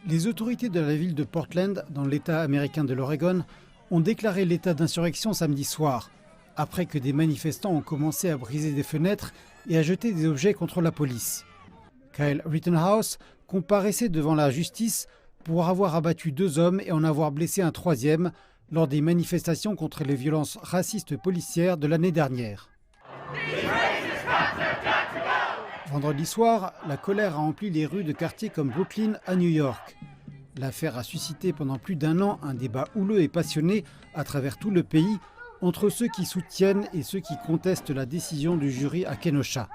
Les autorités de la ville de Portland, dans l'État américain de l'Oregon, ont déclaré l'état d'insurrection samedi soir, après que des manifestants ont commencé à briser des fenêtres et à jeter des objets contre la police. Kyle Rittenhouse comparaissait devant la justice pour avoir abattu 2 hommes et en avoir blessé un 3e lors des manifestations contre les violences racistes policières de l'année dernière. Vendredi soir, la colère a empli les rues de quartiers comme Brooklyn à New York. L'affaire a suscité pendant plus d'1 an un débat houleux et passionné à travers tout le pays entre ceux qui soutiennent et ceux qui contestent la décision du jury à Kenosha.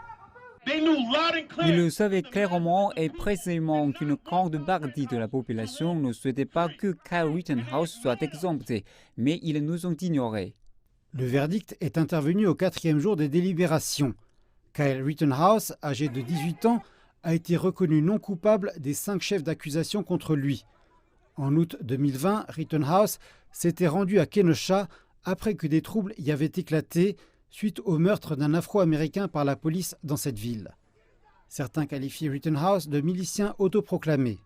Ils savaient clairement et précisément qu'une grande partie de la population ne souhaitait pas que Kyle Rittenhouse soit exempté, mais ils nous ont ignorés. Le verdict est intervenu au 4e jour des délibérations. Kyle Rittenhouse, âgé de 18 ans, a été reconnu non coupable des 5 chefs d'accusation contre lui. En août 2020, Rittenhouse s'était rendu à Kenosha après que des troubles y avaient éclaté suite au meurtre d'un Afro-Américain par la police dans cette ville. Certains qualifient Rittenhouse de milicien autoproclamé.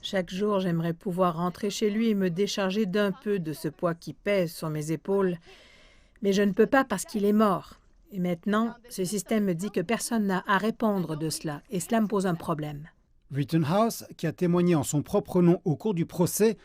Chaque jour, j'aimerais pouvoir rentrer chez lui et me décharger d'un peu de ce poids qui pèse sur mes épaules. Mais je ne peux pas parce qu'il est mort. Et maintenant, ce système me dit que personne n'a à répondre de cela. Et cela me pose un problème. Rittenhouse, qui a témoigné en son propre nom au cours du procès,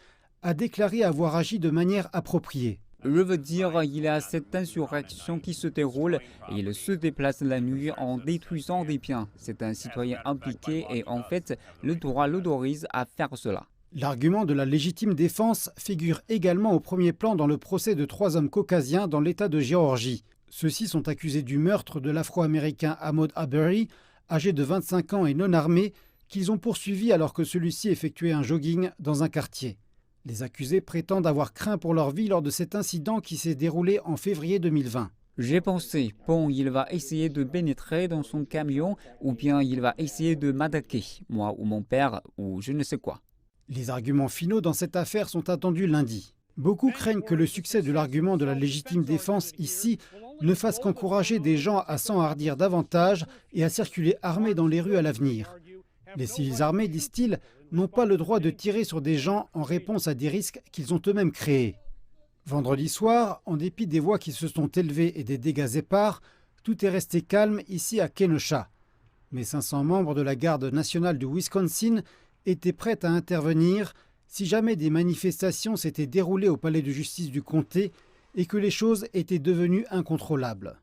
a déclaré avoir agi de manière appropriée. Je veux dire, il y a cette insurrection qui se déroule et il se déplace la nuit en détruisant des biens. C'est un citoyen impliqué et en fait, le droit l'autorise à faire cela. L'argument de la légitime défense figure également au premier plan dans le procès de 3 hommes caucasiens dans l'État de Géorgie. Ceux-ci sont accusés du meurtre de l'Afro-Américain Ahmaud Arbery, âgé de 25 ans et non armé, qu'ils ont poursuivi alors que celui-ci effectuait un jogging dans un quartier. Les accusés prétendent avoir craint pour leur vie lors de cet incident qui s'est déroulé en février 2020. J'ai pensé, bon, il va essayer de pénétrer dans son camion ou bien il va essayer de m'attaquer, moi ou mon père ou je ne sais quoi. Les arguments finaux dans cette affaire sont attendus lundi. Beaucoup craignent que le succès de l'argument de la légitime défense ici ne fasse qu'encourager des gens à s'enhardir davantage et à circuler armés dans les rues à l'avenir. Les civils armés, disent-ils, n'ont pas le droit de tirer sur des gens en réponse à des risques qu'ils ont eux-mêmes créés. Vendredi soir, en dépit des voix qui se sont élevées et des dégâts épars, tout est resté calme ici à Kenosha. Mais 500 membres de la garde nationale du Wisconsin étaient prêts à intervenir si jamais des manifestations s'étaient déroulées au palais de justice du comté et que les choses étaient devenues incontrôlables.